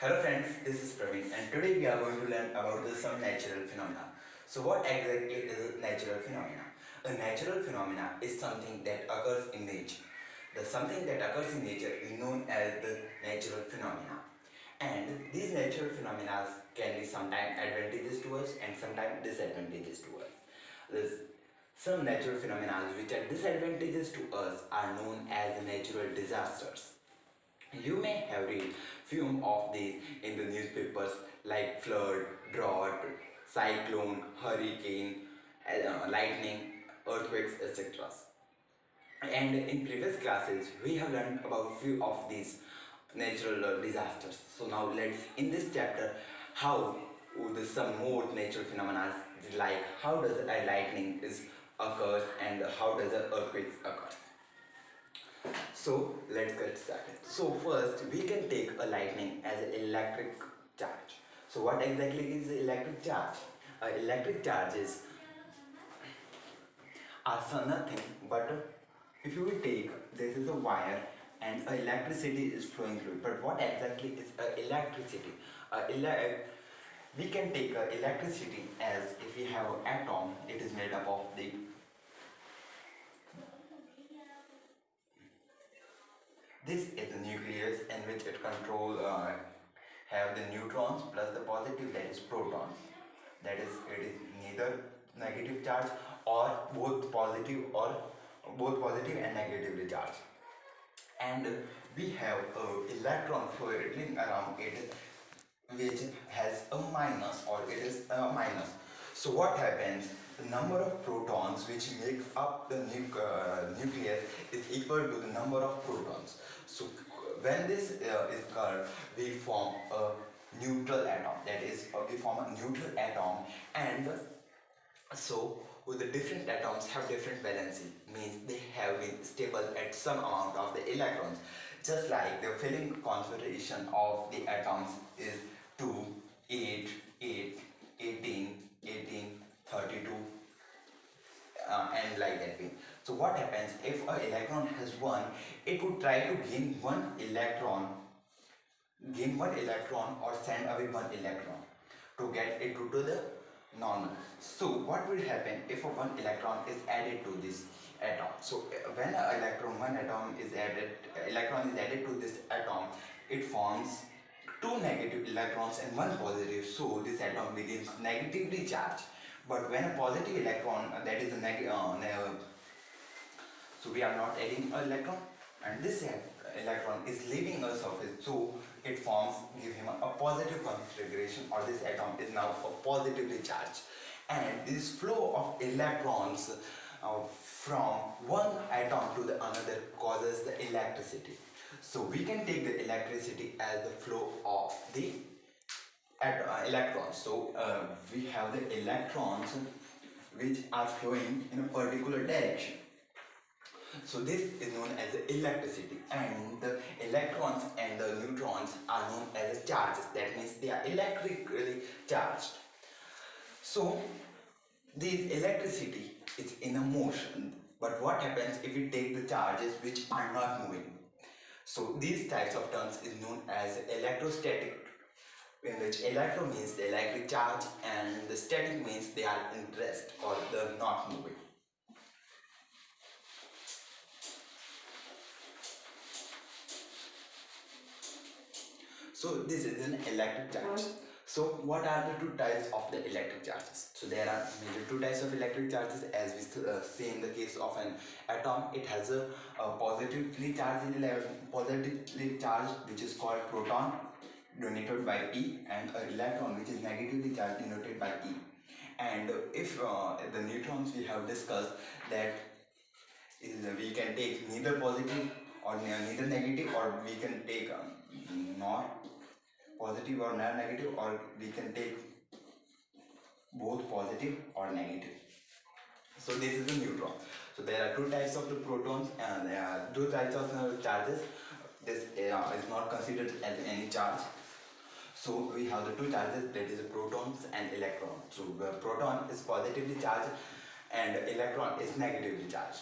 Hello friends, this is Praveen and today we are going to learn about some natural phenomena. So what exactly is a natural phenomena? A natural phenomena is something that occurs in nature. The something that occurs in nature is known as the natural phenomena. And these natural phenomena can be sometimes advantageous to us and sometimes disadvantageous to us. There's some natural phenomena which are disadvantageous to us are known as natural disasters. You may have read few of these in the newspapers like flood, drought, cyclone, hurricane, lightning, earthquakes, etc. And in previous classes, we have learned about few of these natural disasters. So now let's in this chapter how the some more natural phenomena like how does a lightning is occurs and how does a earthquakes occur. So let's get started. So first we can take a lightning as an electric charge. So what exactly is the electric charge? Electric charges are so nothing but if you will take this is a wire and electricity is flowing through it. But what exactly is electricity? We can take electricity as if we have an atom, it is made up of the this is the nucleus in which it control have the neutrons plus the positive that is protons. That is it is neither negative charge or both positive and negatively charged. And we have a electron floating around it which has a minus or it is a minus. So what happens? The number of protons which make up the nucleus is equal to the number of protons. So when this is curved, we form a neutral atom. That is, we form a neutral atom, and so with the different atoms have different valency, means they have been stable at some amount of the electrons. Just like the filling concentration of the atoms is 2, 8, 8, 18, 18, 32, and like that way. So what happens if an electron has one, it would try to gain one electron or send away one electron to get it to the normal. So what will happen if a one electron is added to this atom? So when a electron is added to this atom, it forms two negative electrons and one positive. So this atom begins negatively charged. But when a positive electron, that is a so we are not adding an electron, and this electron is leaving a surface, so it forms give him a positive configuration, or this atom is now positively charged. And this flow of electrons from one atom to the another causes the electricity. So we can take the electricity as the flow of the electrons. So we have the electrons which are flowing in a particular direction. So this is known as electricity, and the electrons and the neutrons are known as charges. That means they are electrically charged. So this electricity is in a motion. But what happens if we take the charges which are not moving? So these types of terms is known as electrostatic, in which electro means the electric charge and the static means they are in rest or they're not moving. So this is an electric charge. So what are the two types of the electric charges? So there are major two types of electric charges, as we see in the case of an atom. It has a positively charged which is called proton, denoted by P, and an electron which is negatively charged, denoted by E. And if the neutrons, we have discussed that we can take neither positive or neither negative, or we can take nor positive or negative, or we can take both positive or negative. So this is a neutron. So there are two types of the protons and there are two types of charges. This is not considered as any charge. So we have the two charges, that is protons and electrons. So the proton is positively charged and electron is negatively charged.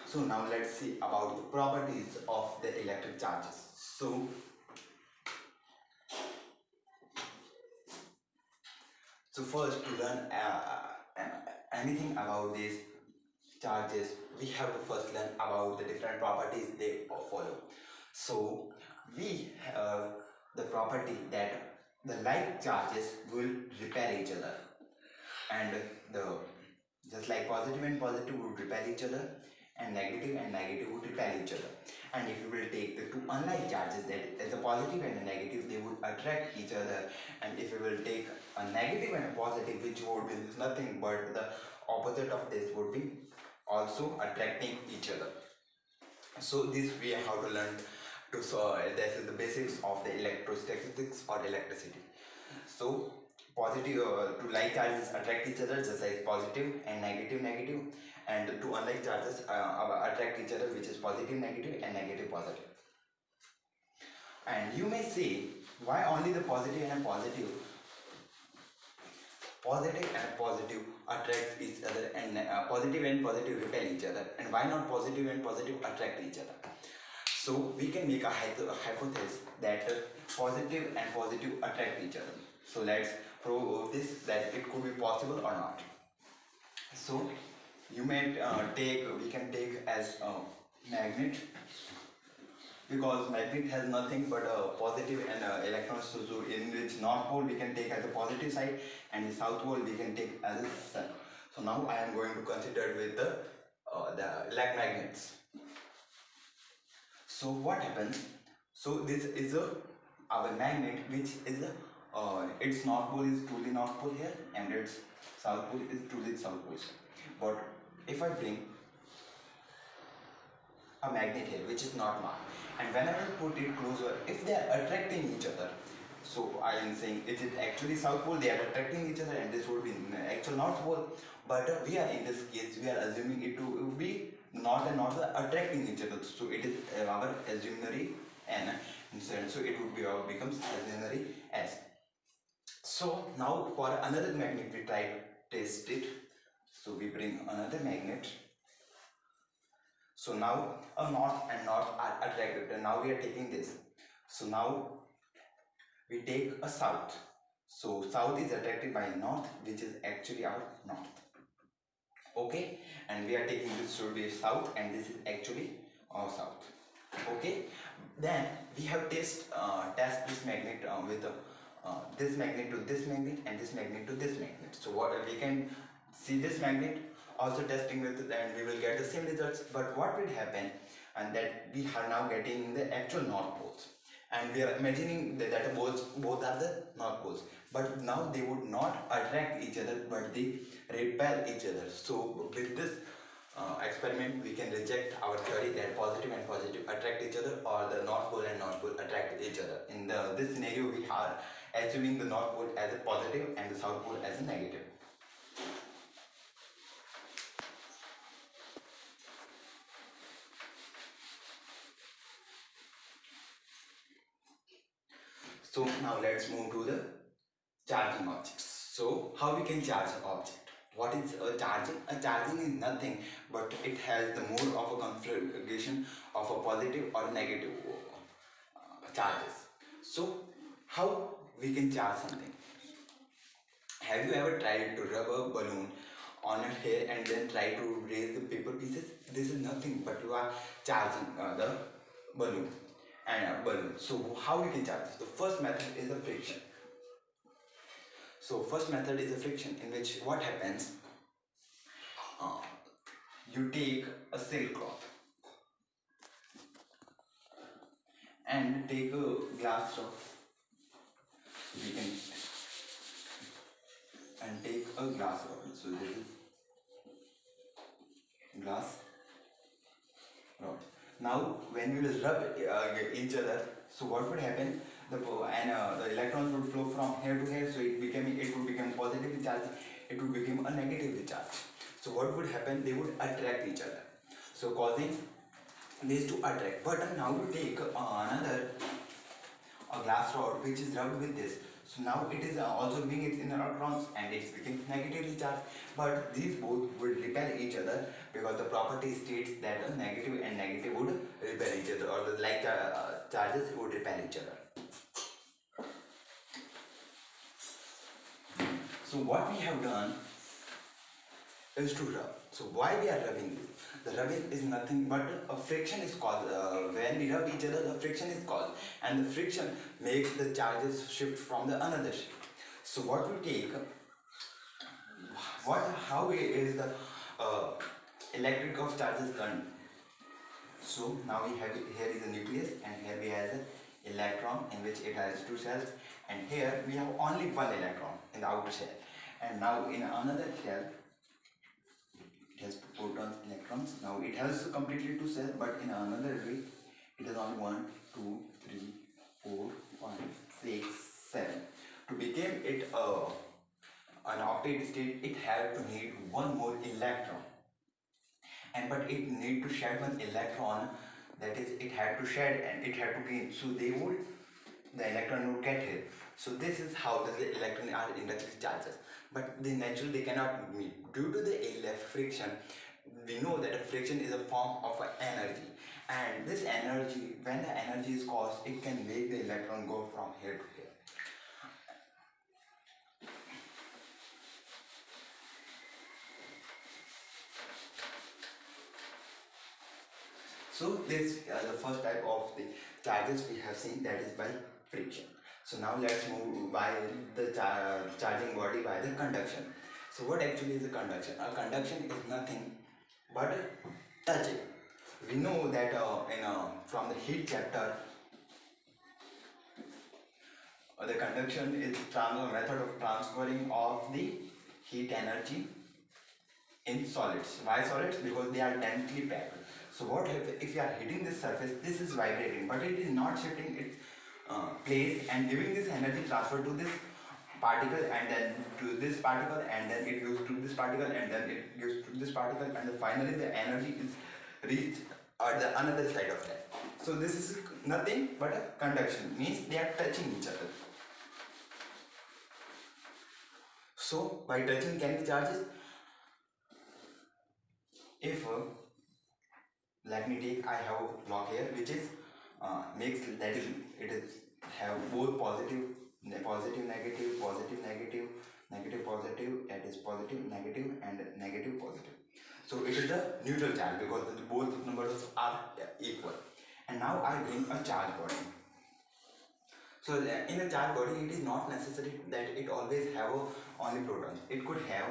So now let's see about the properties of the electric charges. So first, to learn anything about these charges, we have to first learn about the different properties they follow. So we have the property that the like charges will repel each other, and the just like positive and positive would repel each other, and negative would repel each other. And if you will take the two unlike charges, that is a positive and a negative, they would attract each other. And if you will take a negative and a positive, which would be nothing but the opposite of this, would be also attracting each other. So this we have to learn to solve. This is the basics of the electrostatistics or electricity. So positive two like charges attract each other, just like positive and negative, and the two unlike charges attract each other, which is positive negative and negative positive. And you may say, why only the positive and positive attract each other, and positive and positive repel each other, and why not positive and positive attract each other? So we can make a hypothesis that positive and positive attract each other. So let's prove this, that it could be possible or not. So you may we can take as a magnet, because magnet has nothing but a positive and electrons. So in which north pole we can take as a positive side, and the south pole we can take as a sun. So now I am going to consider with the like magnets. So what happens? So this is our magnet, which is its north pole is truly north pole here, and its south pole is truly south pole here. But if I bring a magnet here, which is not marked, and whenever I put it closer, if they are attracting each other, so I am saying, is it actually south pole? They are attracting each other, and this would be actual north pole. But we are in this case, we are assuming it to be north and north attracting each other. So it is our assumptionary n, so it would be becomes assumptionary s. So now for another magnet, we try to test it. So we bring another magnet. So now a north and north are attracted, and now we are taking this. So now we take a south. So south is attracted by north, which is actually our north. Okay, and we are taking this should be south, and this is actually our south. Okay, then we have test this magnet with this magnet to this magnet, and this magnet to this magnet. So what we can see this magnet also testing with it, and we will get the same results. But what will happen, and that we are now getting the actual north poles, and we are imagining that both are the north poles, but now they would not attract each other, but they repel each other. So with this experiment, we can reject our theory that positive and positive attract each other, or the north pole and north pole attract each other. In this scenario, we are assuming the north pole as a positive and the south pole as a negative. So now let's move to the charging objects. So how we can charge an object? What is a charging? A charging is nothing but it has the mode of a configuration of a positive or negative charges. So how we can charge something? Have you ever tried to rub a balloon on your hair and then try to raise the paper pieces? This is nothing but you are charging the balloon and balloon. So how you can charge this? The first method is the friction. So first method is a friction, in which what happens, uh, you take a silk cloth and take a glass straw. We can and take a glass rod. So this is glass rod. Now when we will rub each other, so what would happen? The electrons would flow from here to here, so it would become positively charged, it would become a negatively charged. So what would happen? They would attract each other, so causing these to attract. But now you take another a glass rod which is rubbed with this, So now it is also giving its electrons and it's becoming negatively charged. But these both would repel each other because the property states that a negative and negative would repel each other, or the like charges would repel each other. So what we have done is to rub. So why we are rubbing this? The rubbing is nothing but a friction is caused. When we rub each other, the friction is caused, and the friction makes the charges shift from the another shape. So what we take, how is the uh, electric of charges done? So now we have here is a nucleus, and here we have the electron in which it has two cells, and here we have only one electron in the outer shell, and now in another shell it has protons, electrons. Now it has completely two cells, but in another way it has only 1, 2, 3, 4, 5, 6, 7. To become it an octet state, it had to need one more electron, and but it need to shed one electron, that is it had to shed and it had to gain, so the electron would get here. So this is how the electron are inductively charges, but they naturally they cannot meet due to the friction. We know that a friction is a form of energy, and this energy, when the energy is caused, it can make the electron go from here to here. So this the first type of the charges we have seen, that is by friction. So now let's move by the charging body by the conduction. So what actually is a conduction? A conduction is nothing but touching. We know that from the heat chapter, the conduction is a method of transferring of the heat energy in solids. Why solids? Because they are densely packed. So what if you are hitting this surface, this is vibrating, but it is not shifting its place and giving this energy transfer to this particle, and then to this particle, and then it goes to this particle, and then it goes to this particle, and then finally the energy is reached at the another side of that. So this is nothing but a conduction, means they are touching each other. So by touching can be charges. If let me take, I have a block here which is makes, that is it is have both positive, positive negative, positive negative, negative positive, that is positive negative, and negative positive. So it is a neutral charge because both numbers are equal. And now I bring a charge body. So in a charge body, it is not necessary that it always have only protons. It could have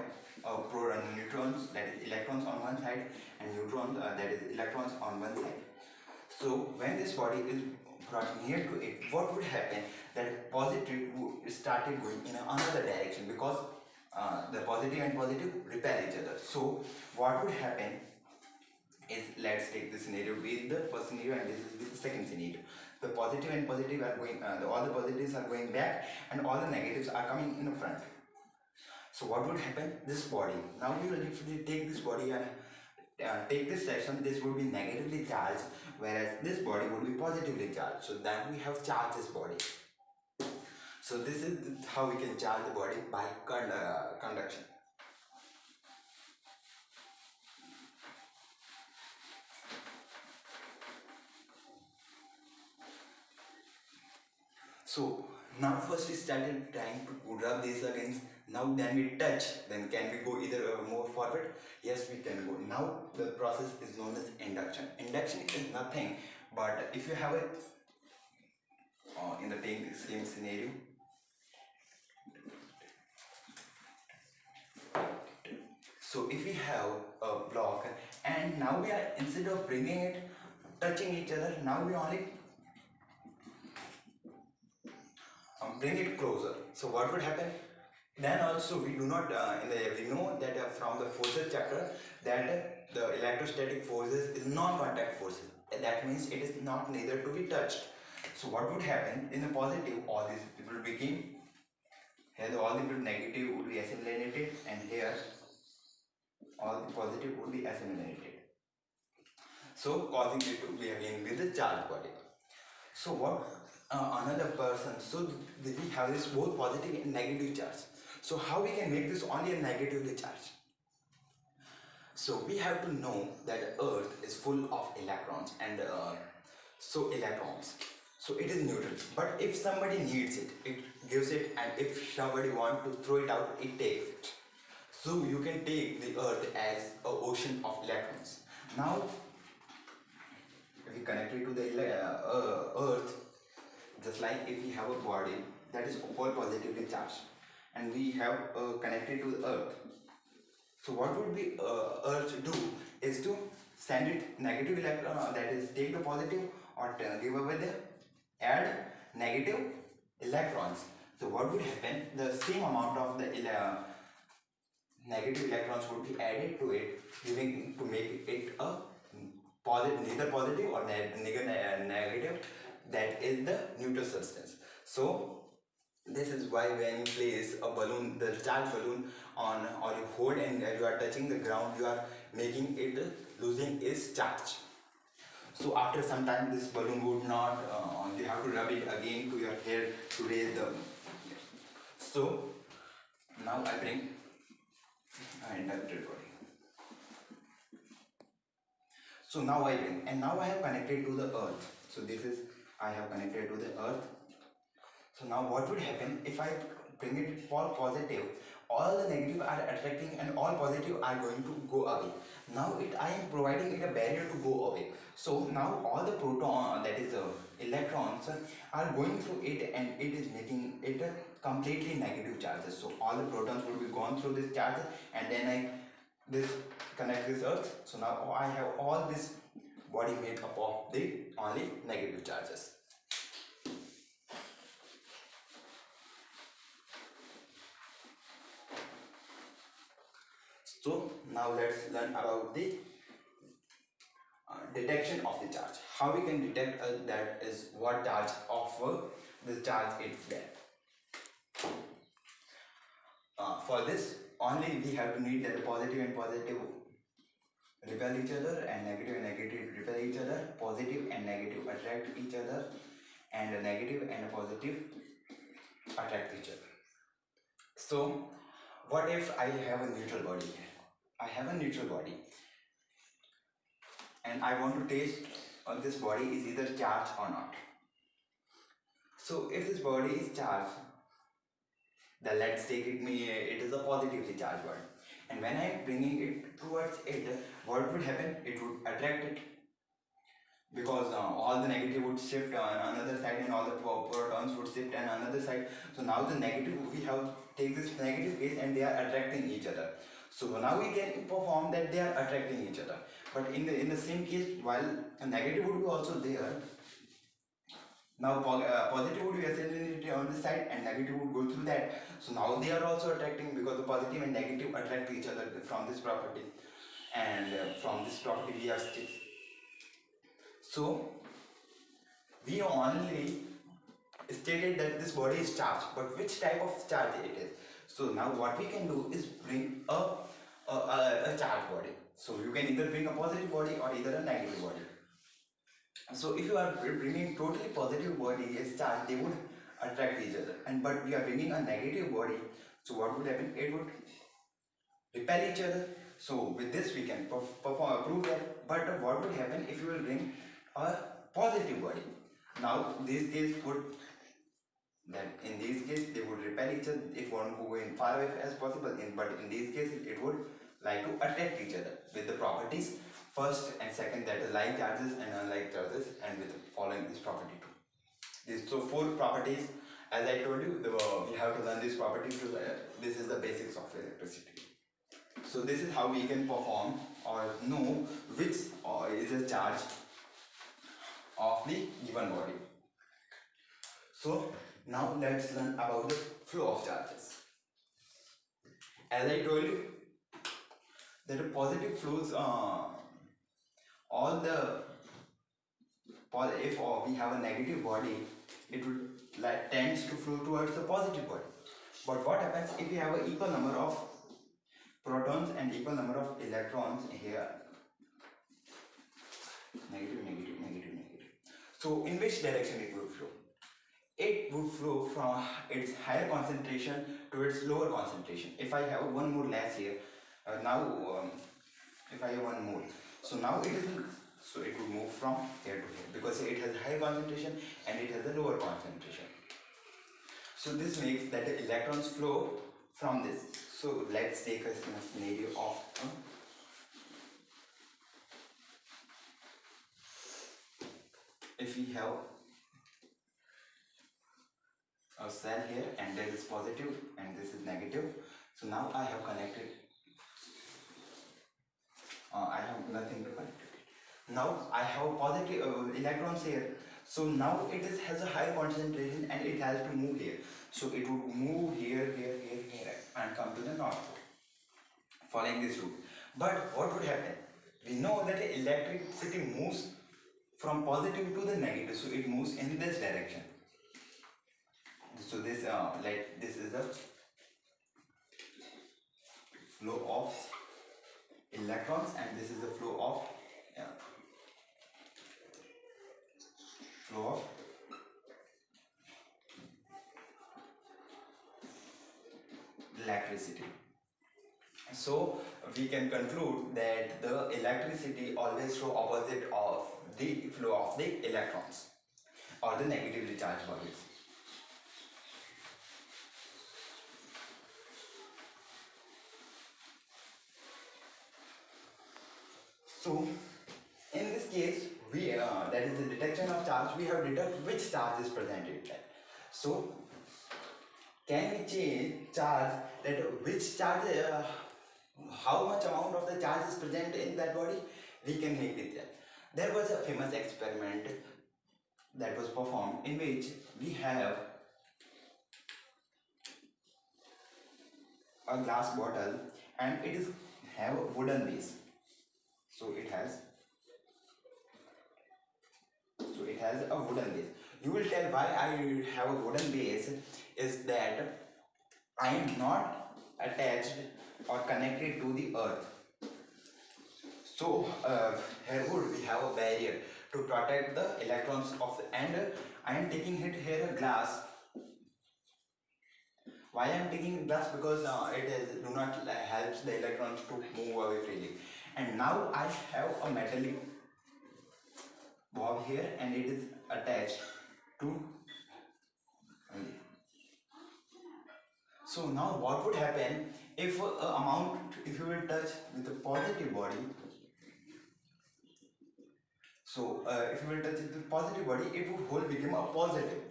neutrons, that is electrons on one side, and neutrons, that is electrons on one side. So when this body is brought near to it, what would happen? That positive started going in another direction because the positive and positive repel each other. So what would happen is, let's take the scenario with the first scenario and this is with the second scenario. The positive and positive are going, all the positives are going back and all the negatives are coming in the front. So what would happen? This body, now we will, if we take this body and take this section, this would be negatively charged, whereas this body would be positively charged. So then we have charged this body. So this is how we can charge the body by conduction. So now first we started trying to rub this against, now then we touch, then can we go either more forward? Yes, we can go. Now the process is known as induction. Induction is nothing but if you have it in the same scenario. So if we have a block and now we are, instead of bringing it touching each other, now we only bring it closer. So what would happen? Then also we do not we know that from the forces chapter that the electrostatic forces is non-contact forces. That means it is not neither to be touched. So what would happen in the positive? All these will become here, all the negative would be assimilated, and here all the positive would be assimilated. So causing it to be again with the charge body. So what another person. So we have this both positive and negative charge. So how we can make this only a negatively charged? So we have to know that Earth is full of electrons and so electrons. So it is neutral. But if somebody needs it, it gives it, and if somebody want to throw it out, it takes it. So you can take the Earth as a ocean of electrons. Now we connect it to the Earth, just like if we have a body that is all positively charged, and we have connected to the Earth. So what would be Earth do is to send it negative electron, that is take the positive or give away the add negative electrons. So what would happen? The same amount of the negative electrons would be added to it, giving to make it a positive, neither positive or negative. That is the neutral substance. So this is why when you place a balloon, the charged balloon on, or you hold and you are touching the ground, you are making it losing its charge. So after some time, this balloon would not. You have to rub it again to your hair to raise the. So now I bring inducted body. So now I bring, and now I have connected to the earth. So this is, I have connected to the earth. So now what would happen if I bring it for positive? All the negative are attracting and all positive are going to go away. Now I am providing it a barrier to go away. So now all the proton, that is electrons, are going through it, and it is making it a completely negative charges. So all the protons will be gone through this charge, and then I this connect this earth. So now I have all this body made up of the only negative charges. So now let's learn about the detection of the charge. How we can detect that is what charge of the charge is there. For this only we have to need that the positive and positive repel each other, and negative repel each other, positive and negative attract each other, and a negative and a positive attract each other. So what if I have a neutral body? I have a neutral body and I want to taste on this body is either charged or not. So if this body is charged, then let's take it is a positively charged body. And when I am bringing it towards it, what would happen? It would attract it, because all the negative would shift on another side and all the protons would shift on another side. So now the negative, we have take this negative case and they are attracting each other. So now we can perform that they are attracting each other. But in the same case, while a negative would be also there, now positive would be ascending on this side and negative would go through that. So now they are also attracting, because the positive and negative attract each other from this property, and from this property we have states. So we only stated that this body is charged, but which type of charge it is? So now what we can do is bring a charged body. So you can either bring a positive body or either a negative body. So if you are bringing totally positive body as charged, they would attract each other. And but we are bringing a negative body, so what would happen? It would repel each other. So with this we can prove that. But what would happen if you will bring a positive body? Now these case would, that in these case they would repel each other. It won't go in far away as possible. But in these cases it would like to attract each other with the properties first and second, that is like charges and unlike charges, and with following this property too. These so four properties. As I told you, we have to learn this property to. This is the basics of electricity. So this is how we can perform or know which is a charge of the given body. So now let's learn about the flow of charges. As I told you, that the positive flows, all the if we have a negative body, it would like tends to flow towards the positive body. But what happens if we have an equal number of protons and equal number of electrons here? Negative, negative, negative, negative. So in which direction it will flow? it would flow from its higher concentration to its lower concentration. If I have one more less here, now if I have one more, so now it is, so it would move from here to here because it has high concentration and it has a lower concentration. So this makes that the electrons flow from this. So let's take a scenario of if we have a cell here and there is positive and this is negative. So now I have connected, I have nothing to connect it. Now I have positive electrons here. So now it is has a high concentration and it has to move here. So it would move here, here, here, here and come to the north pole following this route. But what would happen? We know that electricity moves from positive to the negative. So it moves in this direction. So this like this is the flow of electrons and this is the flow of flow of electricity. So we can conclude that the electricity always flow opposite of the flow of the electrons or the negatively charged bodies. So in this case, we that is the detection of charge. We have detected which charge is present in that. So can we change charge that which charge, how much amount of the charge is present in that body? We can make it there. There was a famous experiment that was performed in which we have a glass bottle and it is have a wooden base. So it has a wooden base. You will tell why I have a wooden base is that I am not attached or connected to the earth. So here would we have a barrier to protect the electrons of the, and I am taking it here a glass. Why I am taking glass? Because it is do not helps the electrons to move away freely. And now I have a metallic bob here and it is attached to. So now what would happen if if you will touch with the positive body. So if you will touch it with positive body, it would whole become a positive.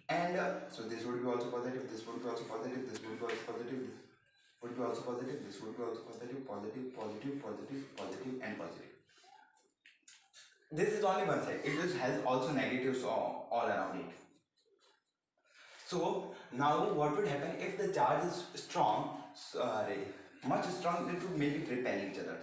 And so this would be also positive, this would be also positive, this would be also positive, this would be also positive, this would be also positive, positive, positive, positive, positive and positive. This is only one side. It just has also negatives all around it. So now what would happen if the charge is strong, much strong, it would make it repel each other.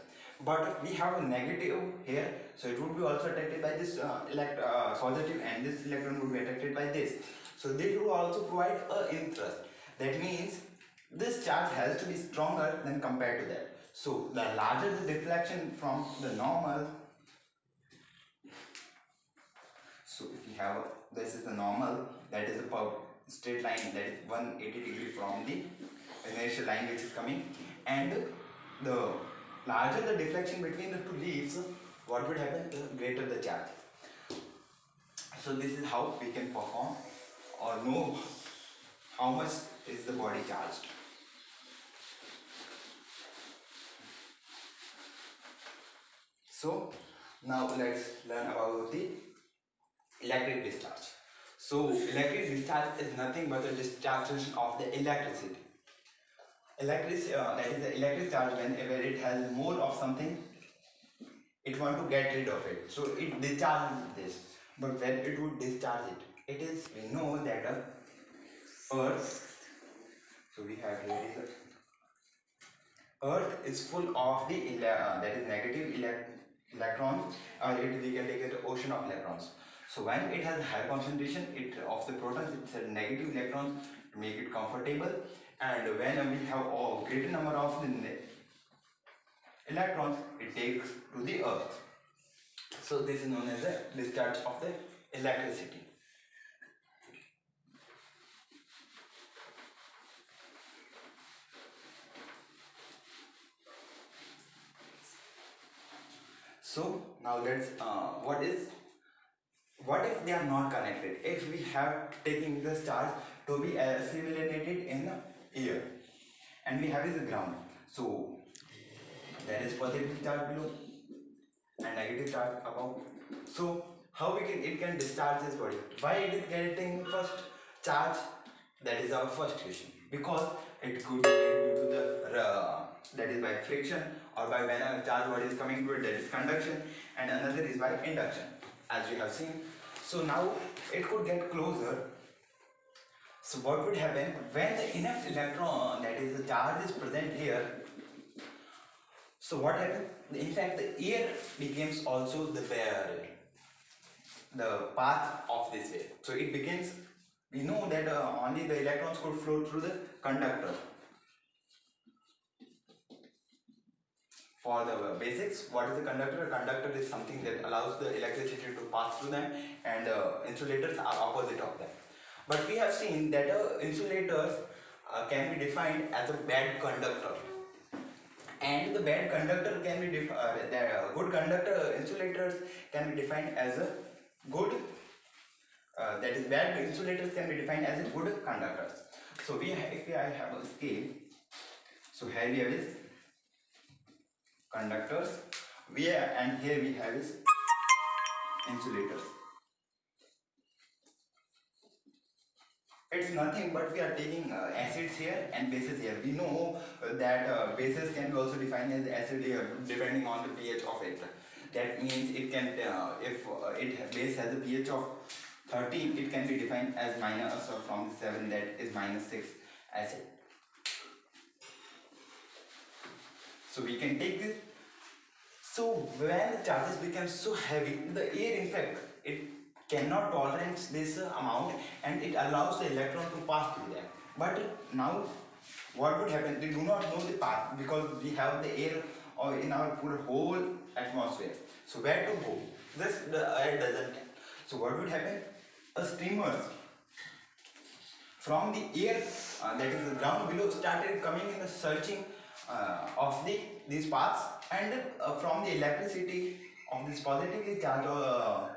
But we have a negative here, so it would be also attracted by this positive and this electron would be attracted by this. So they will also provide a interest. That means this charge has to be stronger than compared to that. So the larger the deflection from the normal, so if we have this is the normal, that is a straight line that is 180 from the inertial line which is coming, and the larger the deflection between the two leaves, what would happen? The greater the charge. So this is how we can perform or know how much is the body charged. So now let's learn about the electric discharge. So electric discharge is nothing but the discharge of the electricity. That is the electric charge whenever it has more of something, it want to get rid of it. So it discharges this. But when it would discharge it, it is, we know that earth, so we have here is earth is full of the that is negative electrons, or we can take it ocean of electrons. So when it has high concentration of the protons, it's a negative electrons to make it comfortable, and when we have a greater number of the electrons, it takes to the earth. So this is known as the discharge of the electricity. So now let's what if they are not connected? If we have taking this charge to be assimilated in the air and we have is the ground, so there is positive charge below and negative charge above. So how we can it can discharge this body? Why it is getting first charge? That is our first question. Because it could be due to the that is by friction, or by when a charge body is coming to it, that is conduction, and another is by induction, as we have seen. So now it could get closer. So what would happen when the enough electron, that is the charge, is present here? So what happens? In fact, the air becomes also the path of this wave. So it begins. We know that only the electrons could flow through the conductor. For the basics, what is the conductor? A conductor is something that allows the electricity to pass through them, and insulators are opposite of them. But we have seen that insulators can be defined as a bad conductor, and the bad conductor can be the good conductor insulators can be defined as a good that is bad insulators can be defined as a good conductors. So if I have a scale, so here we have is conductors, and here we have is insulators. It's nothing but we are taking acids here and bases here. We know that bases can be also defined as acid here depending on the pH of it. That means it can if base has a pH of 13, it can be defined as minus or from 7, that is -6 acid. So we can take this. So when the charges become so heavy, the air in fact it cannot tolerate this amount, and it allows the electron to pass through them. But now what would happen? They do not know the path because we have the air or in our whole atmosphere. So where to go? The air doesn't. So what would happen? A streamers from the air that is the ground below started coming in the searching of these paths, and from the electricity of this positively charged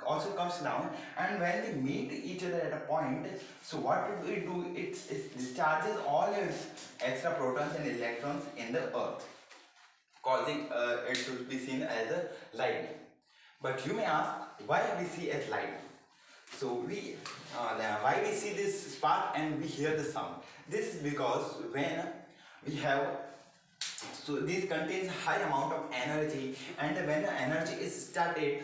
also comes down, and when they meet each other at a point, so what would we do? It discharges all its extra protons and electrons in the earth, causing it to be seen as a lightning. But you may ask, why we see as lightning? So why we see this spark and we hear the sound? This is because when we have, so this contains high amount of energy, and when the energy is started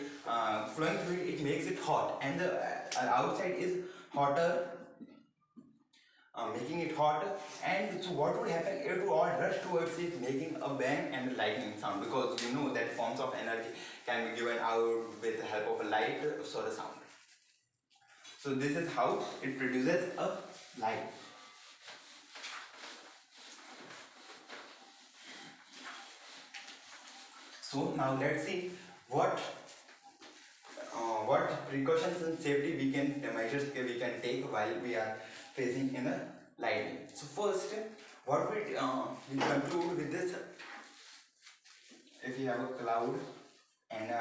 flowing through it, it makes it hot, and the outside is hotter, making it hotter. And so what would happen? It would all rush towards it, making a bang and a lightning sound, because you know that forms of energy can be given out with the help of a light or a sound. So this is how it produces a light. So now let's see what precautions and safety measures we can take while we are facing in a lightning. So first, what we conclude with this: if you have a cloud and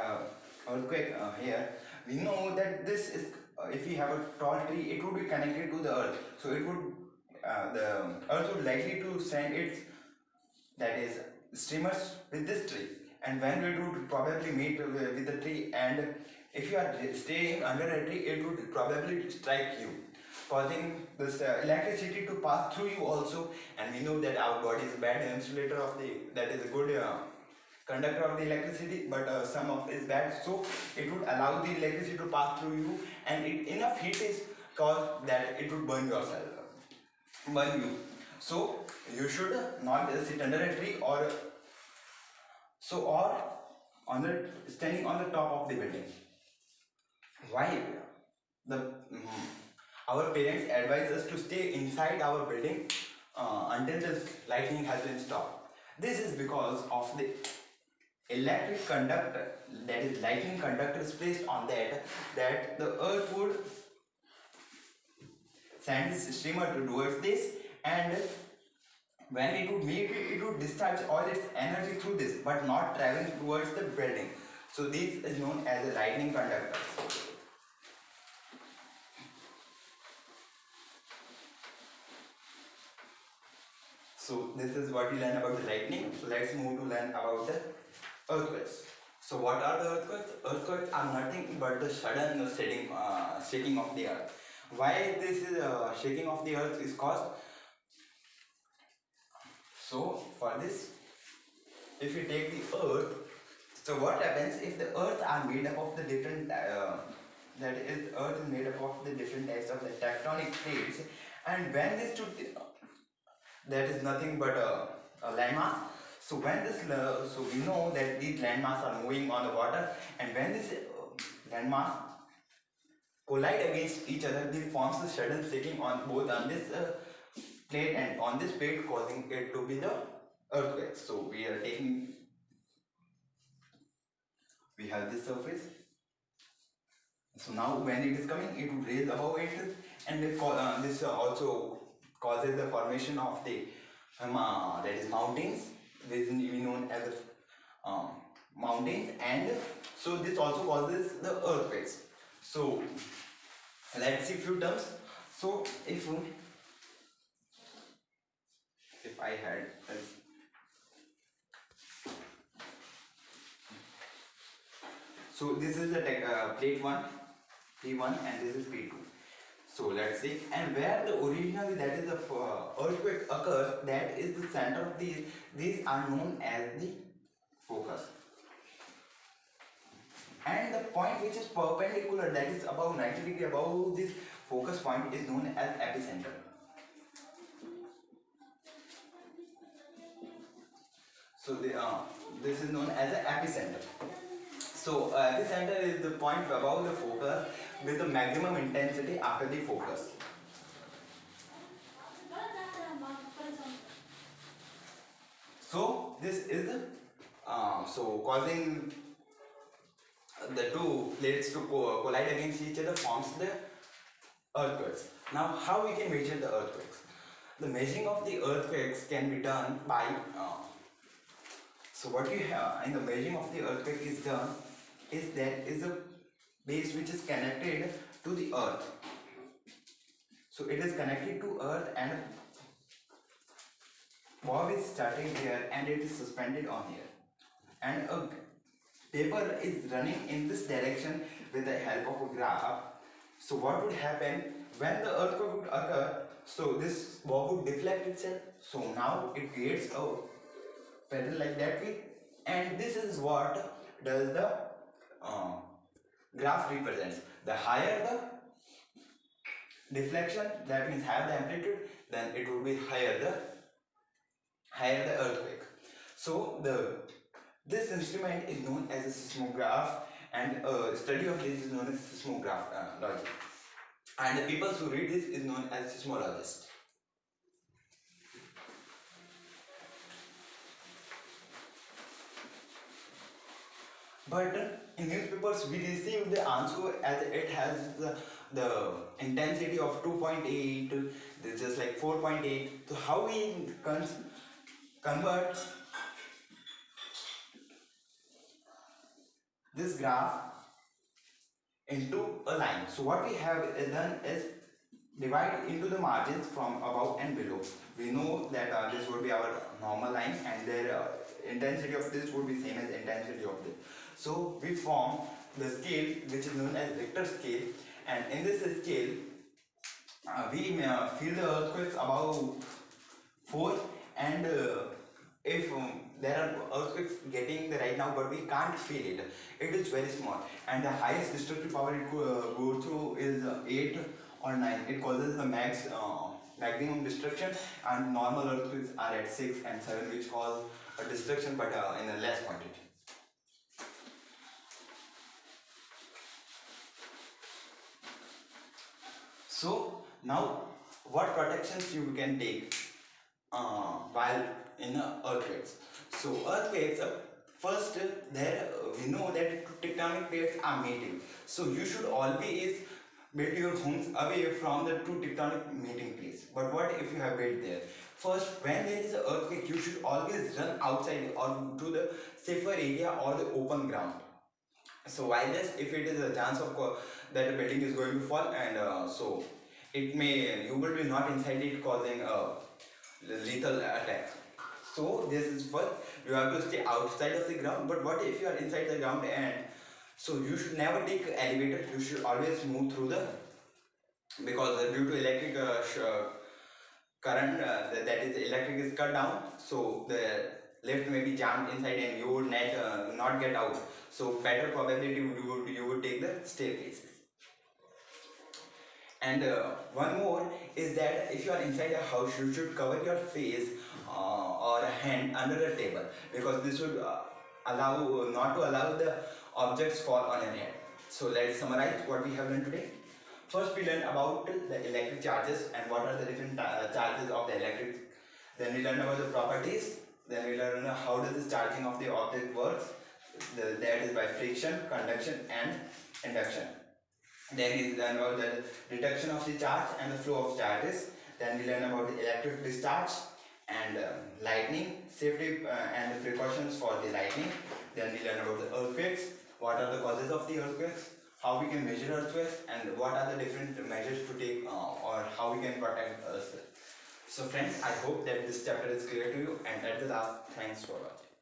earthquake here, we know that this is if we have a tall tree, it would be connected to the earth. So it would the earth would likely to send its, that is, streamers with this tree, and when it would probably meet with the tree, and if you are staying under a tree, it would probably strike you, causing this electricity to pass through you also. And we know that our body is a bad insulator of the, that is a good conductor of the electricity, but some of is bad, so it would allow the electricity to pass through you, and enough heat is caused that it would burn you. So you should not sit under a tree, or on the standing on the top of the building. Why? Our parents advise us to stay inside our building until the lightning has been stopped. This is because of the electric conductor, that is lightning conductor is placed on that the earth would send this streamer towards this, and when it would meet, it would discharge all its energy through this, but not traveling towards the building. So this is known as a lightning conductors. So this is what we learn about the lightning. So let's move to learn about the earthquakes. So what are the earthquakes? Earthquakes are nothing but the sudden shaking of the earth. Why this is shaking of the earth is caused? So for this, if you take the earth, so what happens if the earth are made up of the different that is the earth is made up of the different types of the tectonic plates, and when this two that is nothing but a landmass. So when this so we know that these landmass are moving on the water, and when this landmass collide against each other, they forms the sudden shaking on both on this plate and on this plate, causing it to be the earthquake. So we have this surface. So now when it is coming, it will raise above it, and this also causes the formation of the that is mountains, which we known as the mountains, and so this also causes the earthquakes. So let's see few terms. So if I had so this is the plate 1, P1, and this is P2. So let's see, and where the originally that is the earthquake occurs, that is the center of these are known as the focus, and the point which is perpendicular, that is about 90 degree above this focus point, is known as epicenter. So this is known as the epicenter. So epicenter is the point above the focus with the maximum intensity after the focus. So this is so causing the two plates to collide against each other forms the earthquakes. Now how we can measure the earthquakes? The measuring of the earthquakes can be done by so what you have in the measuring of the earthquake is done is that is a base which is connected to the earth. So it is connected to earth, and bob is starting here and it is suspended on here, and a paper is running in this direction with the help of a graph. So what would happen when the earthquake would occur? So this bob would deflect itself. So now it creates a pattern like that way, and this is what does the uh, graph represents. The higher the deflection, that means higher the amplitude, then it would be higher the earthquake. So this instrument is known as a seismograph, and study of this is known as seismograph logic, and the people who read this is known as seismologists. But in newspapers we receive the answer as it has the intensity of 2.8, just like 4.8. So how we convert this graph into a line? So what we have done is divide into the margins from above and below. We know that this would be our normal line, and their intensity of this would be same as intensity of this. So we form the scale which is known as Richter scale, and in this scale we feel the earthquakes above 4, and if there are earthquakes getting the right now, but we can't feel it, it is very small, and the highest destructive power it go through is 8 or 9. It causes the maximum destruction, and normal earthquakes are at 6 and 7, which cause a destruction but in a less quantity. So now what protections you can take while in earthquakes? So earthquakes, first there we know that tectonic plates are meeting. So you should always build your homes away from the two tectonic meeting place. But what if you have built there? First, when there is an earthquake, you should always run outside or to the safer area or the open ground. So while this, if it is a chance of that a building is going to fall, and so it may, you will be not inside it, causing a lethal attack. So this is first, you have to stay outside of the ground. But what if you are inside the ground? And so you should never take elevator, you should always move through the, because due to electric current, that is electric is cut down, so the lift may be jammed inside and you would not get out. So better probability you would take the staircases. And one more is that if you are inside a house, you should cover your face or a hand under a table, because this would allow not to allow the objects fall on your head. So let's summarize what we have learned today. First, we learned about the electric charges and what are the different charges of the electric. Then we learned about the properties. Then we learned how does the charging of the object works. That is by friction, conduction, and induction. Then we learn about the reduction of the charge and the flow of charges. Then we learn about the electric discharge and lightning, safety and the precautions for the lightning. Then we learn about the earthquakes, what are the causes of the earthquakes, how we can measure earthquakes, and what are the different measures to take or how we can protect ourselves. So friends, I hope that this chapter is clear to you, and at the last, thanks for watching.